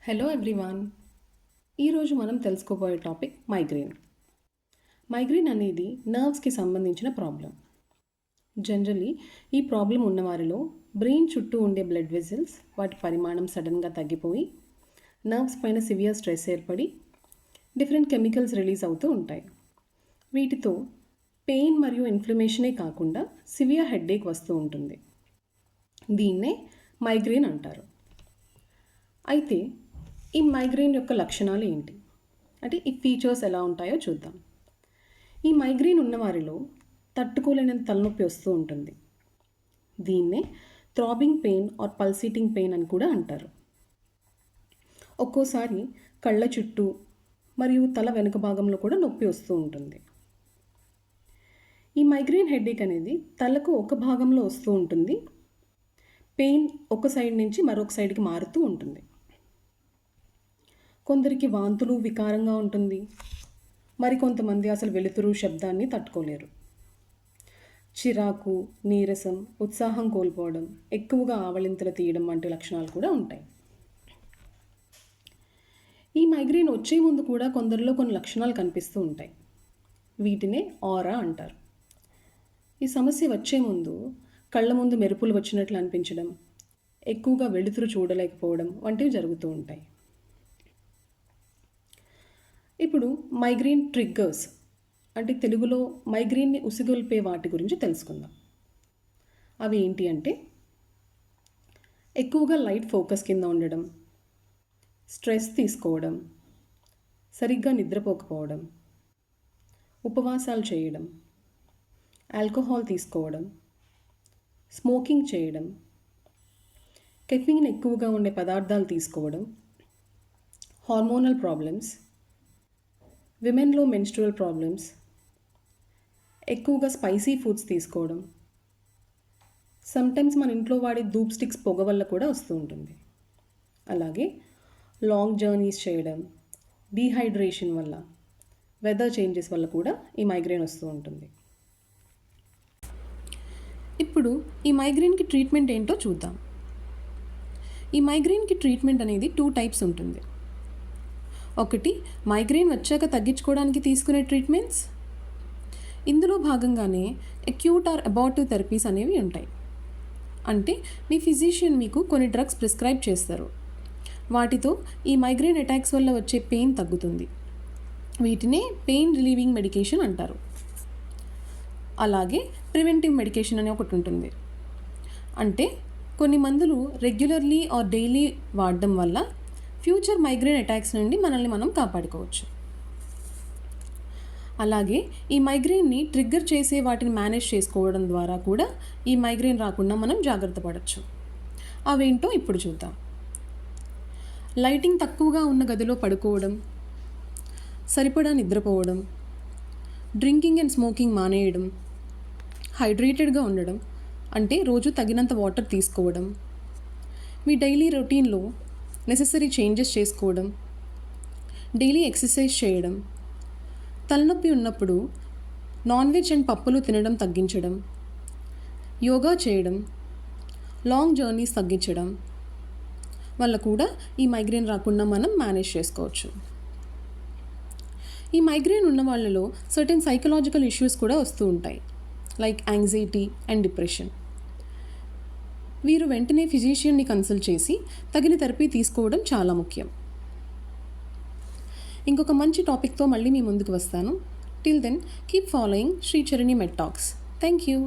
Hello everyone. ఈరోజు మనం తెలుసుకోబోయే టాపిక్ మైగ్రేన్. మైగ్రేన్ అనేది నర్వ్స్కి సంబంధించిన ప్రాబ్లం. జనరలీ ఈ ప్రాబ్లం ఉన్నవారిలో బ్రెయిన్ చుట్టూ ఉండే బ్లడ్ వెజల్స్ వాటి పరిమాణం సడన్గా తగ్గిపోయి నర్వ్స్ పైన సివియర్ స్ట్రెస్ ఏర్పడి డిఫరెంట్ కెమికల్స్ రిలీజ్ అవుతూ ఉంటాయి. వీటితో పెయిన్ మరియు ఇన్ఫ్లమేషనే కాకుండా సివియర్ హెడ్ఏక్ వస్తూ ఉంటుంది. దీన్నే మైగ్రేన్ అంటారు. అయితే ఈ మైగ్రేన్ యొక్క లక్షణాలు ఏంటి, అంటే ఈ ఫీచర్స్ ఎలా ఉంటాయో చూద్దాం. ఈ మైగ్రేన్ ఉన్నవారిలో తట్టుకోలేనంత తలనొప్పి వస్తూ ఉంటుంది. దీన్నే throbbing pain or pulsating pain అని కూడా అంటారు. ఒక్కోసారి కళ్ళ చుట్టూ మరియు తల వెనుక భాగంలో కూడా నొప్పి వస్తూ ఉంటుంది. ఈ మైగ్రేన్ హెడేక్ అనేది తలకు ఒక భాగంలో వస్తూ ఉంటుంది. పెయిన్ ఒక సైడ్ నుంచి మరొక సైడ్కి మారుతూ ఉంటుంది. కొందరికి వాంతులు వికారంగా ఉంటుంది. మరికొంతమంది అసలు వెలుతురు శబ్దాన్ని తట్టుకోలేరు. చిరాకు, నీరసం, ఉత్సాహం కోల్పోవడం, ఎక్కువగా ఆవలింతలు తీయడం వంటి లక్షణాలు కూడా ఉంటాయి. ఈ మైగ్రేన్ వచ్చే ముందు కూడా కొందరిలో కొన్ని లక్షణాలు కనిపిస్తూ ఉంటాయి. వీటినే ఆరా అంటారు. ఈ సమస్య వచ్చే ముందు కళ్ళ ముందు మెరుపులు వచ్చినట్లు అనిపించడం, ఎక్కువగా వెలుతురు చూడలేకపోవడం వంటివి జరుగుతూ ఉంటాయి. ఇప్పుడు మైగ్రేన్ ట్రిగ్గర్స్, అంటే తెలుగులో మైగ్రేన్ని ఉసిగొల్పే వాటి గురించి తెలుసుకుందాం. అవి ఏంటి అంటే ఎక్కువగా లైట్ ఫోకస్ కింద ఉండడం, స్ట్రెస్ తీసుకోవడం, సరిగ్గా నిద్రపోకపోవడం, ఉపవాసాలు చేయడం, ఆల్కహాల్ తీసుకోవడం, స్మోకింగ్ చేయడం, కెఫీన్ ఎక్కువగా ఉండే పదార్థాలు తీసుకోవడం, హార్మోనల్ ప్రాబ్లమ్స్, విమెన్లో మెన్స్ట్రువల్ ప్రాబ్లమ్స్, ఎక్కువగా స్పైసీ ఫుడ్స్ తీసుకోవడం, సమ్టైమ్స్ మన ఇంట్లో వాడే ధూప్ స్టిక్స్ పొగ వల్ల కూడా వస్తూ ఉంటుంది. అలాగే లాంగ్ జర్నీస్ చేయడం, డీహైడ్రేషన్ వల్ల, వెదర్ చేంజెస్ వల్ల కూడా ఈ మైగ్రేన్ వస్తూ ఉంటుంది. ఇప్పుడు ఈ మైగ్రేన్కి ట్రీట్మెంట్ ఏంటో చూద్దాం. ఈ మైగ్రేన్కి ట్రీట్మెంట్ అనేది 2 టైప్స్ ఉంటుంది. ఒకటి మైగ్రేన్ వచ్చాక తగ్గించుకోవడానికి తీసుకునే ట్రీట్మెంట్స్. ఇందులో భాగంగానే అక్యూట్ ఆర్ అబార్టివ్ థెరపీస్ అనేవి ఉంటాయి. అంటే మీ ఫిజిషియన్ మీకు కొన్ని డ్రగ్స్ ప్రిస్క్రైబ్ చేస్తారు. వాటితో ఈ మైగ్రేన్ అటాక్స్ వల్ల వచ్చే పెయిన్ తగ్గుతుంది. వీటినే పెయిన్ రిలీవింగ్ మెడికేషన్ అంటారు. అలాగే ప్రివెంటివ్ మెడికేషన్ అని ఒకటి ఉంటుంది. అంటే కొన్ని మందులు రెగ్యులర్లీ ఆర్ డైలీ వాడడం వల్ల ఫ్యూచర్ మైగ్రేన్ అటాక్స్ నుండి మనల్ని మనం కాపాడుకోవచ్చు. అలాగే ఈ మైగ్రేన్ని ట్రిగ్గర్ చేసే వాటిని మేనేజ్ చేసుకోవడం ద్వారా కూడా ఈ మైగ్రేన్ రాకుండా మనం జాగ్రత్త పడవచ్చు. అవేంటో ఇప్పుడు చూద్దాం. లైటింగ్ తక్కువగా ఉన్న గదిలో పడుకోవడం, సరిపడా నిద్రపోవడం, డ్రింకింగ్ అండ్ స్మోకింగ్ మానేయడం, హైడ్రేటెడ్గా ఉండడం, అంటే రోజు తగినంత వాటర్ తీసుకోవడం, మీ డైలీ రొటీన్లో నెసెసరీ చేంజెస్ చేసుకోవడం, డైలీ ఎక్సర్సైజ్ చేయడం, తలనొప్పి ఉన్నప్పుడు నాన్ వెజ్ అండ్ పప్పులు తినడం తగ్గించడం, యోగా చేయడం, లాంగ్ జర్నీస్ తగ్గించడం వల్ల కూడా ఈ మైగ్రేన్ రాకుండా మనం మేనేజ్ చేసుకోవచ్చు. ఈ మైగ్రేన్ ఉన్న వాళ్ళలో సర్టెన్ సైకలాజికల్ ఇష్యూస్ కూడా వస్తూ ఉంటాయి, లైక్ యాంగ్జైటీ అండ్ డిప్రెషన్. వీరు వెంటనే ఫిజిషియన్ని కన్సల్ట్ చేసి తగిన థెరపీ తీసుకోవడం చాలా ముఖ్యం. ఇంకొక మంచి టాపిక్తో మళ్ళీ మీ ముందుకు వస్తాను. Till then keep following Shri Charani med talks. Thank you.